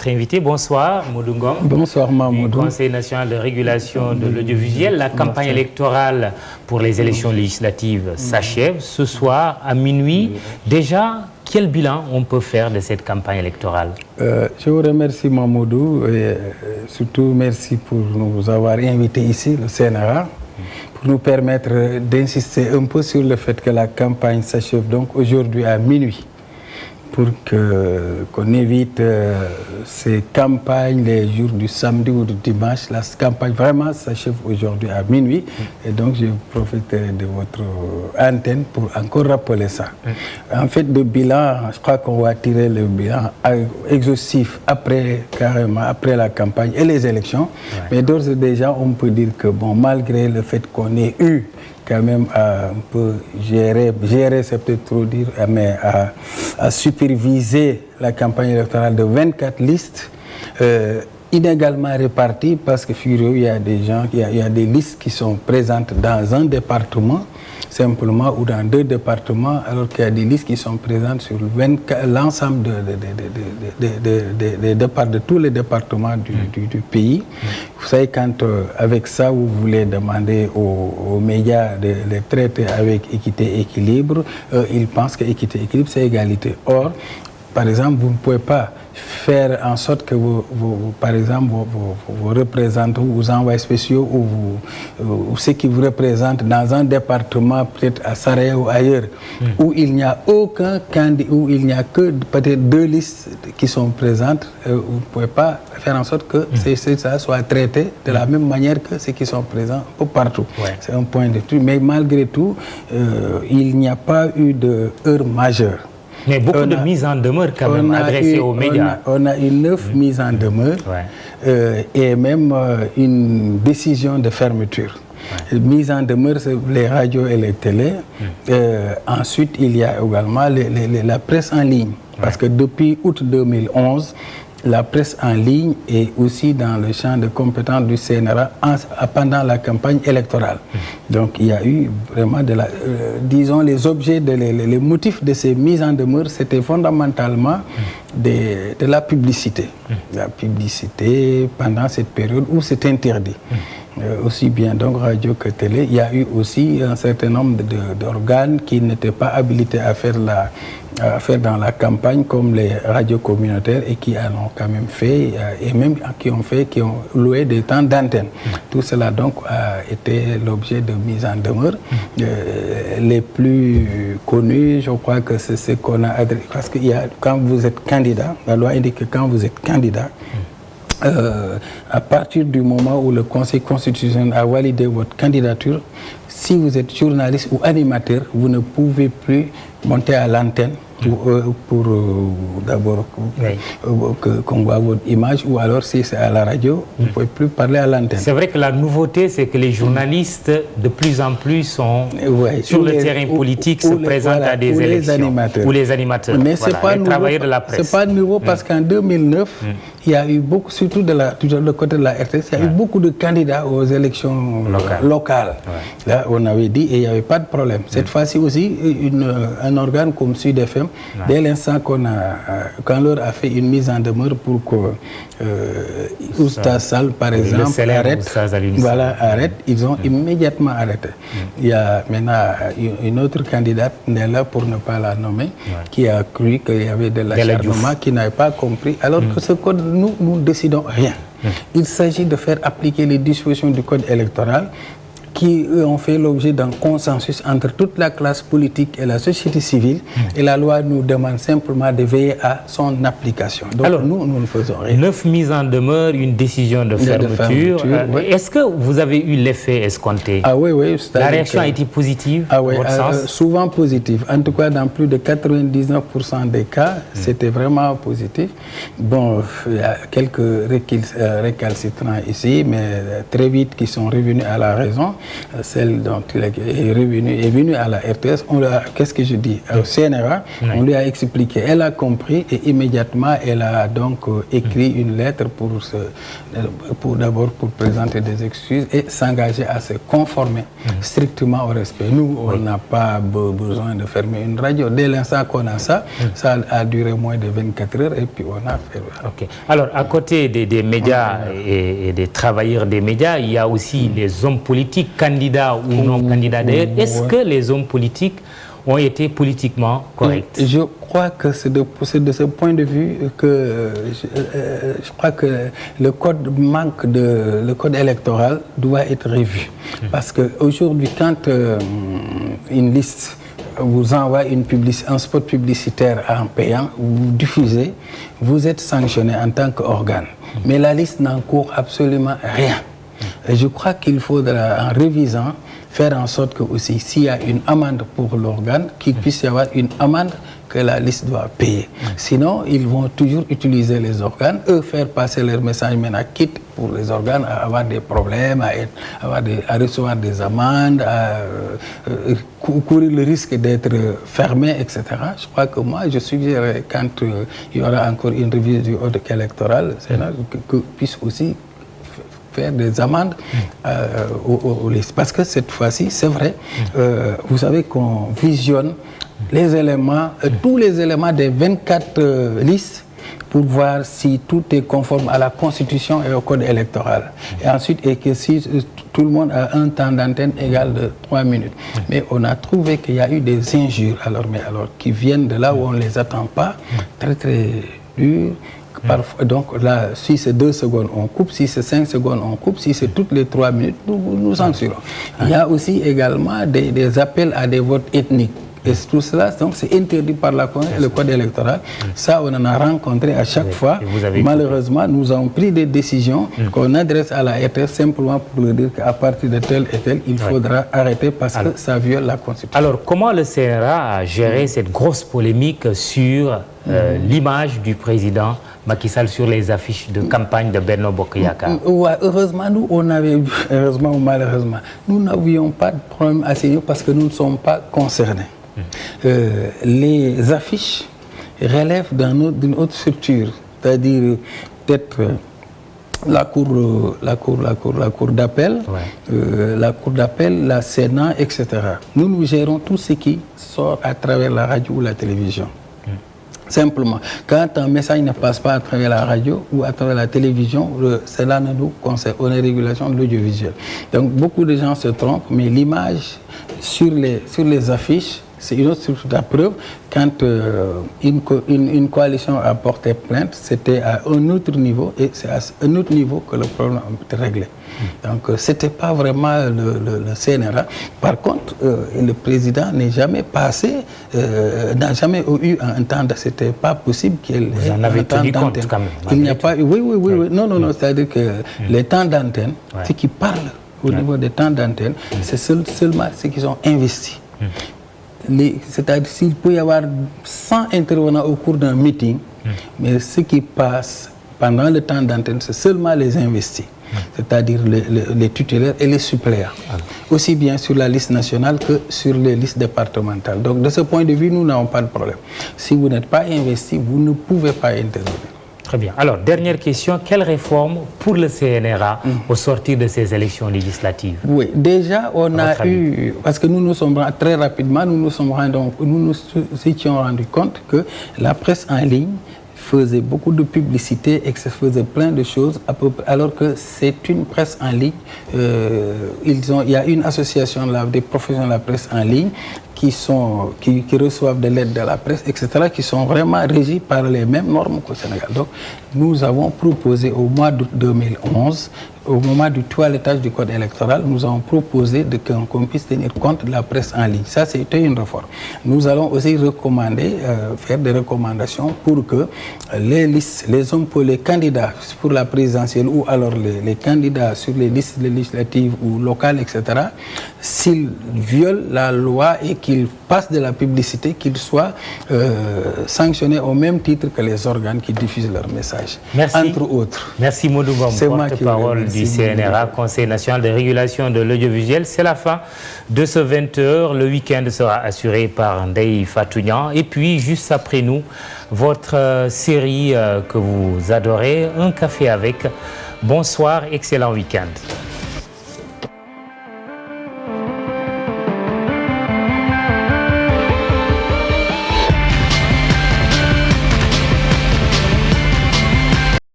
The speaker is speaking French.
notre invité. Bonsoir, Modou Ngom. Bonsoir, Mamoudou. Du Conseil national de régulation de l'audiovisuel. La campagne électorale pour les élections législatives s'achève ce soir à minuit. Déjà, quel bilan on peut faire de cette campagne électorale? Je vous remercie, Mamoudou, et surtout merci pour nous avoir invités ici, le CNRA, pour nous permettre d'insister un peu sur le fait que la campagne s'achève donc aujourd'hui à minuit, pour qu'on évite ces campagnes les jours du samedi ou du dimanche. La campagne vraiment s'achève aujourd'hui à minuit, et donc je profiterai de votre antenne pour encore rappeler ça. En fait, le bilan, je crois qu'on va tirer le bilan exhaustif carrément après la campagne et les élections, mais d'ores et déjà on peut dire que bon, malgré le fait qu'on ait eu quand même à un peu gérer c'est peut-être trop dire, mais à superviser la campagne électorale de 24 listes inégalement réparties, parce que il y a des gens, il y a des listes qui sont présentes dans un département simplement ou dans deux départements, alors qu'il y a des listes qui sont présentes sur l'ensemble de tous les départements du pays. Vous savez, quand avec ça vous voulez demander aux médias de les traiter avec équité et équilibre, ils pensent que équité et équilibre c'est égalité. Or, par exemple, vous ne pouvez pas faire en sorte que par exemple, vos représentants, vos envoyés spéciaux ou ceux qui vous représentent dans un département, peut-être à Sarajevo ou ailleurs, où il n'y a aucun candidat, où il n'y a que peut-être deux listes qui sont présentes, vous ne pouvez pas faire en sorte que ça soit traité de la même manière que ceux qui sont présents partout. C'est un point de vue. Mais malgré tout, il n'y a pas eu de heure majeure. Mais beaucoup de mises en demeure quand même adressées aux médias. On a eu 9 mises en demeure et même une décision de fermeture. Mise en demeure, c'est les radios et les télés. Ensuite, il y a également la presse en ligne. Parce que depuis août 2011, la presse en ligne est aussi dans le champ de compétences du CNRA pendant la campagne électorale. Donc il y a eu vraiment disons les objets, les motifs de ces mises en demeure, c'était fondamentalement de la publicité. La publicité pendant cette période où c'est interdit. Aussi bien donc radio que télé. Il y a eu aussi un certain nombre d'organes qui n'étaient pas habilités à faire dans la campagne, comme les radios communautaires, et qui en ont quand même fait, et même qui ont loué des temps d'antenne. Tout cela donc a été l'objet de mise en demeure. Les plus connus, je crois que c'est ce qu'on a adressé, parce que quand vous êtes candidat, la loi indique que quand vous êtes candidat, à partir du moment où le Conseil constitutionnel a validé votre candidature, si vous êtes journaliste ou animateur, vous ne pouvez plus monter à l'antenne pour d'abord qu'on voit votre image, ou alors si c'est à la radio, vous ne pouvez plus parler à l'antenne. C'est vrai que la nouveauté, c'est que les journalistes de plus en plus sont sur le terrain politique, se présentent à des élections. Ou les animateurs. Mais c'est pas nouveau, travailleurs de la presse. C'est pas nouveau parce qu'en 2009, il y a eu beaucoup, surtout de le côté de la RTS, il y a eu beaucoup de candidats aux élections locales. Là, on avait dit, et il n'y avait pas de problème. Cette fois-ci aussi, un organe comme Sud FM, dès l'instant qu'on leur a fait une mise en demeure pour que Oustaz Sall, par exemple, arrête, ils ont immédiatement arrêté. Il y a maintenant une autre candidate, Nella, pour ne pas la nommer, qui a cru qu'il y avait de l'acharnement, qui n'avait pas compris, alors que ce code, nous ne décidons rien. Il s'agit de faire appliquer les dispositions du code électoral qui ont fait l'objet d'un consensus entre toute la classe politique et la société civile, et la loi nous demande simplement de veiller à son application. Donc alors, nous ne faisons rien. 9 mises en demeure, une décision de fermeture. Est-ce que vous avez eu l'effet escompté? Oui. La réaction a été positive? Souvent positive. En tout cas, dans plus de 99% des cas, c'était vraiment positif. Bon, il y a quelques récalcitrants ici, mais très vite qui sont revenus à la raison. celle dont il est venu à la RTS, qu'est-ce que je dis, au CNRA, on lui a expliqué, elle a compris et immédiatement elle a donc écrit une lettre d'abord pour présenter des excuses et s'engager à se conformer strictement au respect. Nous, on n'a pas besoin de fermer une radio. Dès l'instant qu'on a ça, ça a duré moins de 24 heures et puis on a fait... Okay. Alors, à côté des médias et des travailleurs des médias, il y a aussi les hommes politiques, candidats ou non candidats. D'ailleurs, est-ce que les hommes politiques ont été politiquement corrects? Je crois que c'est de ce point de vue que je crois que le code électoral doit être revu. Parce qu'aujourd'hui, quand une liste vous envoie un spot publicitaire en payant, vous diffusez, vous êtes sanctionné en tant qu'organe. Mais la liste n'encourt absolument rien. Et je crois qu'il faudra, en révisant, faire en sorte que aussi, s'il y a une amende pour l'organe, qu'il puisse y avoir une amende que la liste doit payer. Sinon, ils vont toujours utiliser les organes, faire passer leur message maintenant, quitte pour les organes à avoir des problèmes, à recevoir des amendes, à courir le risque d'être fermés, etc. Je crois que moi, je suggérerais, quand il y aura encore une révision du code électoral, que puisse aussi faire des amendes aux listes. Parce que cette fois-ci, c'est vrai, vous savez qu'on visionne les éléments, tous les éléments des 24 listes pour voir si tout est conforme à la Constitution et au code électoral. Et ensuite, et que si tout le monde a un temps d'antenne égal de 3 minutes. Mais on a trouvé qu'il y a eu des injures, qui viennent de là où on ne les attend pas, très très dures. Parfois, donc là, si c'est 2 secondes, on coupe. Si c'est 5 secondes, on coupe. Si c'est toutes les 3 minutes, nous censurons. Il y a aussi également des appels à des votes ethniques. Et tout cela, donc, c'est interdit par le code électoral. Ça, on en a rencontré à chaque fois. Malheureusement, nous avons pris des décisions qu'on adresse à la RTS simplement pour leur dire qu'à partir de tel et tel, il faudra arrêter parce que ça viole la Constitution. Alors, comment le CNRA a géré cette grosse polémique sur l'image du président Macky Sall sur les affiches de campagne de Benno Bokk Yakaar? Heureusement, heureusement ou malheureusement, nous n'avions pas de problème à ce niveau parce que nous ne sommes pas concernés. Les affiches relèvent d'une autre structure, c'est-à-dire peut-être la cour d'appel, la Sénat, etc. Nous gérons tout ce qui sort à travers la radio ou la télévision. Simplement, quand un message ne passe pas à travers la radio ou à travers la télévision, cela ne nous concerne. On est régulation de l'audiovisuel. Donc beaucoup de gens se trompent, mais l'image sur les affiches, c'est une autre structure. La preuve, quand une coalition a porté plainte, c'était à un autre niveau et c'est à un autre niveau que le problème a été réglé. Donc, ce n'était pas vraiment le CNRA. Par contre, le président n'est jamais passé, n'a jamais eu un temps d'antenne. Ce n'était pas possible qu'il ait un temps d'antenne. Il n'y a pas eu. Oui. Non. C'est-à-dire que les temps d'antenne, ceux qui parlent au niveau des temps d'antenne, c'est seulement ceux qui sont investis. C'est-à-dire s'il peut y avoir 100 intervenants au cours d'un meeting, mais ce qui passe pendant le temps d'antenne, c'est seulement les investis, c'est-à-dire les tutélaires et les suppléants, aussi bien sur la liste nationale que sur les listes départementales. Donc de ce point de vue, nous n'avons pas de problème. Si vous n'êtes pas investi, vous ne pouvez pas intervenir. Très bien. Alors, dernière question, quelle réforme pour le CNRA au sortir de ces élections législatives? Oui, déjà, on a eu, parce que nous nous sommes très rapidement, nous nous étions rendus compte que la presse en ligne faisait beaucoup de publicité et que ça faisait plein de choses, alors que c'est une presse en ligne. Il y a une association des professionnels de la presse en ligne qui reçoivent de l'aide de la presse, etc., qui sont vraiment régis par les mêmes normes qu'au Sénégal. Donc, nous avons proposé au mois d'août 2011, au moment du toilettage du code électoral, nous avons proposé qu'on puisse tenir compte de la presse en ligne. Ça, c'était une réforme. Nous allons aussi faire des recommandations pour que les candidats pour la présidentielle ou alors les candidats sur les listes législatives ou locales, etc., s'ils violent la loi et qu'ils passent de la publicité, qu'ils soient sanctionnés au même titre que les organes qui diffusent leurs messages. Merci. Entre autres. Merci Modou Ngom, porte-parole du du CNRA, Conseil national de régulation de l'audiovisuel. C'est la fin de ce 20h. Le week-end sera assuré par Ndeye Fatou Niang. Et puis, juste après nous, votre série que vous adorez, Un café avec. Bonsoir, excellent week-end.